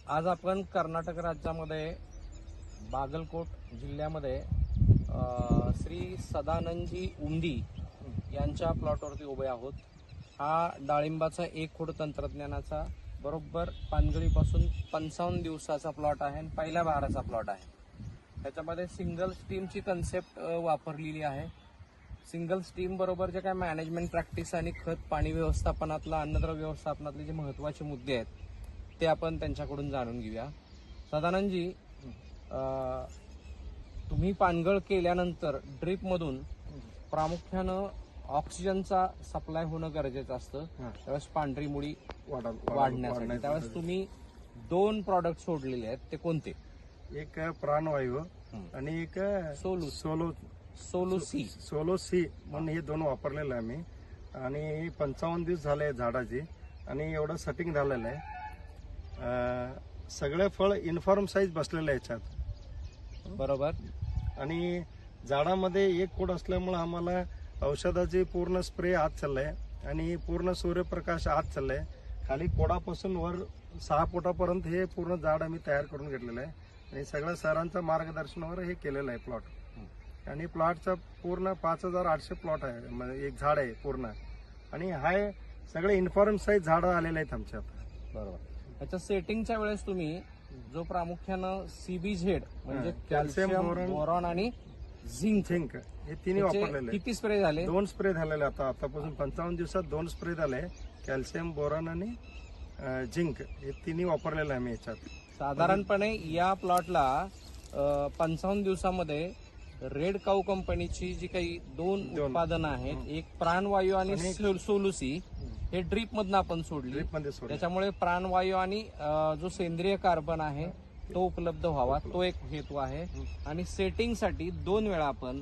आज आपण कर्नाटक राज्यामध्ये बागलकोट जिल्ह्यामध्ये श्री सदानंदजी उंदी यांच्या प्लॉटवरती उभे आहोत. हा डाळिंबाचा 1 खोड तंत्रज्ञानाचा बरोबर पानगळीपासून 55 दिवसाचा प्लॉट आहे आणि पहिल्या बहाराचा प्लॉट आहे. त्याच्यामध्ये सिंगल स्टीमची कन्सेप्ट वापरलेली आहे. सिंगल स्टीम बरोबर जे काय मॅनेजमेंट प्रॅक्टिस आणि खत पाणी व्यवस्थापनातला अन्नद्रव्य व्यवस्थापनातले जे महत्त्वाचे मुद्दे आहेत ते आपण त्यांच्याकडून जाणून घेऊया. सदानंदजी, तुम्ही पानगळ केल्यानंतर ड्रीपमधून प्रामुख्यानं ऑक्सिजनचा सप्लाय होणं गरजेचं असतं. त्यावेळेस पांढरी मुळी वाढण्यासाठी त्यावेळेस तुम्ही 2 प्रॉडक्ट सोडलेले आहेत, ते कोणते? एक प्राणवायू आणि एक सोलो सी म्हणून हे 2 वापरलेलं आहे मी. आणि 55 दिवस झाले झाडाची आणि एवढं सेटिंग झालेलं आहे. सगळे फळ युनिफॉर्म साईज बसलेलं आहे याच्यात बरोबर. आणि झाडामध्ये 1 खोड असल्यामुळे आम्हाला औषधाची पूर्ण स्प्रे आत चाललाय आणि पूर्ण सूर्यप्रकाश आत चाललाय. खाली खोडापासून वर 6 फुटापर्यंत हे पूर्ण झाड आम्ही तयार करून घेतलेलं आहे आणि सगळ्या सरांच्या मार्गदर्शनावर हे केलेलं आहे प्लॉट. आणि प्लॉटचा पूर्ण 5800 प्लॉट आहे, म्हणजे एक झाड आहे पूर्ण. आणि हाय सगळे युनिफॉर्म साईज झाडं आलेले आहेत आमच्या आता. बरोबर. त्याच्या सेटिंगच्या वेळेस तुम्ही जो प्रामुख्यानं CBZ म्हणजे कॅल्शियम, बोरॉन आणि झिंक हे तिन्ही वापरलेले. किती स्प्रे झाले? 2 स्प्रे झालेले आतापासून 55 दिवसात 2 स्प्रे झाले. कॅल्शियम, बोरॉन आणि झिंक हे तिन्ही वापरलेलं आहे मी याच्यात. साधारणपणे या प्लॉटला 55 दिवसामध्ये रेड काऊ कंपनीची जी काही 2 उत्पादनं आहेत, एक प्राणवायू आणि सोलुसी, हे ड्रीप मधनं आपण सोडली. त्याच्यामुळे प्राणवायू आणि जो सेंद्रिय कार्बन आहे तो उपलब्ध व्हावा, तो एक हेतू आहे. आणि सेटिंगसाठी 2 वेळा आपण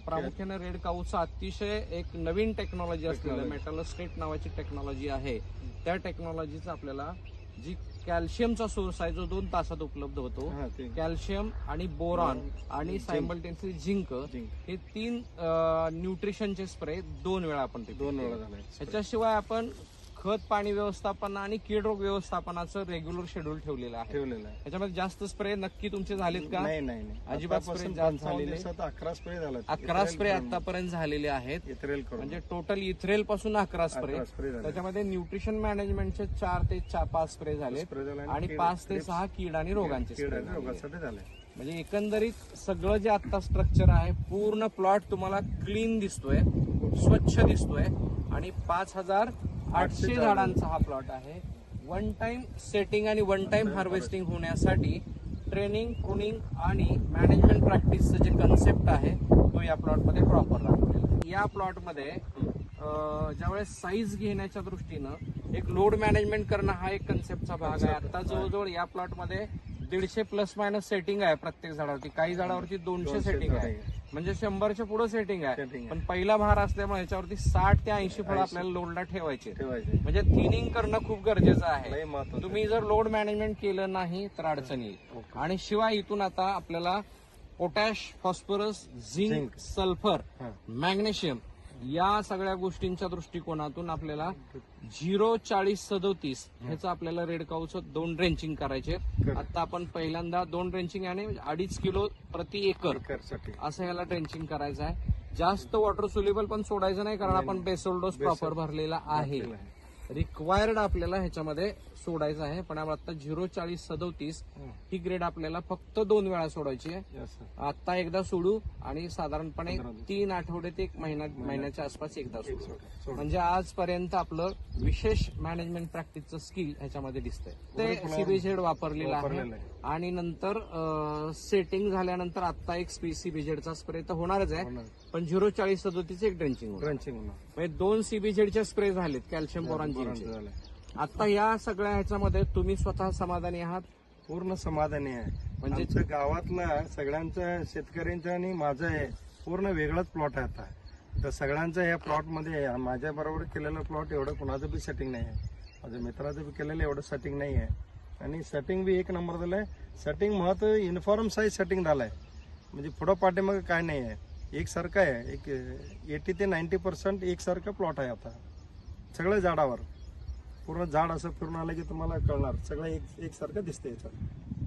प्रामुख्याने रेड काऊचं अतिशय एक नवीन टेक्नॉलॉजी असलेलं मेटॅलोस्टेट नावाची टेक्नॉलॉजी आहे. त्या टेक्नॉलॉजीचा आपल्याला जी कॅल्शियमचा सोर्स आहे जो 2 तासात उपलब्ध होतो, कॅल्शियम आणि बोरॉन आणि सायमल्टेनियसली झिंक, हे 3 न्यूट्रिशनचे स्प्रे 2 वेळा आपण 2 वेळा झाले. त्याच्याशिवाय आपण खत पाणी व्यवस्थापन आणि कीड रोग व्यवस्थापनाचं रेग्युलर शेड्यूल ठेवलेलं आहे. त्याच्यामध्ये जास्त स्प्रे नक्की तुमचे झालेत का? नाही, अजिबात स्प्रे जास्त झालेले. 11 स्प्रे झाले. 11 स्प्रे आतापर्यंत झालेले आहेत. म्हणजे टोटल इथ्रेल पासून 11 स्प्रे. त्याच्यामध्ये न्यूट्रिशन मॅनेजमेंटचे 4 ते 5 स्प्रे झाले आणि 5 ते 6 कीड आणि रोगांचे स्प्रे झाले. म्हणजे एकंदरीत सगळं जे आता स्ट्रक्चर आहे, पूर्ण प्लॉट तुम्हाला क्लीन दिसतोय, स्वच्छ दिसतोय. आणि 5800 झाडांचा हा प्लॉट आहे. 1 टाइम सेटिंग आणि 1 टाइम हार्वेस्टिंग होण्यासाठी ट्रेनिंग, प्रूनिंग आणि मॅनेजमेंट प्रॅक्टिसचं जे कन्सेप्ट आहे तो या प्लॉटमध्ये प्रॉपर राबवलेला. या प्लॉटमध्ये ज्यावेळेस साईज घेण्याच्या दृष्टीनं एक लोड मॅनेजमेंट करणं हा एक कन्सेप्टचा भाग आहे. आता जवळजवळ या प्लॉटमध्ये 150 प्लस मायनस सेटिंग आहे प्रत्येक झाडावरती. काही झाडावरती 200 सेटिंग आहे, म्हणजे 100च्या पुढे सेटिंग आहे. पण पहिला भार असल्यामुळे याच्यावरती 60 ते 80 फळ आपल्याला लोडला ठेवायचे. म्हणजे थिनिंग करणं खूप गरजेचं आहे. तुम्ही जर लोड मॅनेजमेंट केलं नाही तर अडचण येईल. आणि शिवाय इथून आता आपल्याला potash, phosphorus, zinc, sulphur, magnesium या सगळ्या गोष्टींच्या दृष्टिकोनातून आपल्याला 0-40-37 ह्याचं आपल्याला रेड काऊचं 2 ड्रेंचिंग करायचे. आता आपण पहिल्यांदा 2 ड्रेंचिंग आणि 2.5 किलो प्रति एकर असं ह्याला ड्रेंचिंग करायचं आहे. जास्त वॉटर सोल्युबल पण सोडायचं नाही, कारण आपण बेसल डोस प्रॉपर भरलेला आहे. रिक्वायर्ड आपल्याला ह्याच्यामध्ये सोडायचं आहे. पण आता 0-40-37 ही ग्रेड आपल्याला फक्त 2 वेळा सोडायची आहे. आता एकदा सोडू आणि साधारणपणे 3 आठवडे ते 1 महिन्याच्या आसपास एकदा सोडू. म्हणजे आजपर्यंत आपलं विशेष मॅनेजमेंट प्रॅक्टिसचं स्किल ह्याच्यामध्ये दिसतंय. ते CBZ वापरलेलं आहे. आणि नंतर सेटिंग झाल्यानंतर आता एक CBZचा स्प्रे तर होणारच आहे, पण 0-40-37 एक ड्रेंचिंग म्हणजे 2 CBZचे स्प्रे झालेत, कॅल्शियम, बोरॉन, झिंकचे. आता या सगळ्या ह्याच्यामध्ये तुम्ही स्वतः समाधानी आहात? पूर्ण समाधानी आहे. म्हणजे गावातला सगळ्यांचा, शेतकऱ्यांचा आणि माझा आहे पूर्ण वेगळाच प्लॉट आहे आता. तर सगळ्यांचा या प्लॉटमध्ये माझ्या बरोबर केलेला प्लॉट एवढं कुणाचं बी सेटिंग नाही आहे, माझ्या मित्राचं बी केलेलं एवढं सेटिंग नाही आहे. आणि सेटिंग बी 1 नंबर झालंय. सेटिंग महत्व युनिफॉर्म साईज सेटिंग झालाय, म्हणजे पुढं पाठीमागं काय नाही आहे, एकसारखं आहे. एक 80 ते 90% एकसारखं प्लॉट आहे आता सगळ्या झाडावर. पूर्ण झाड असं फिरून आलं की तुम्हाला कळणार सगळं एकसारखं दिसतं याच्यात.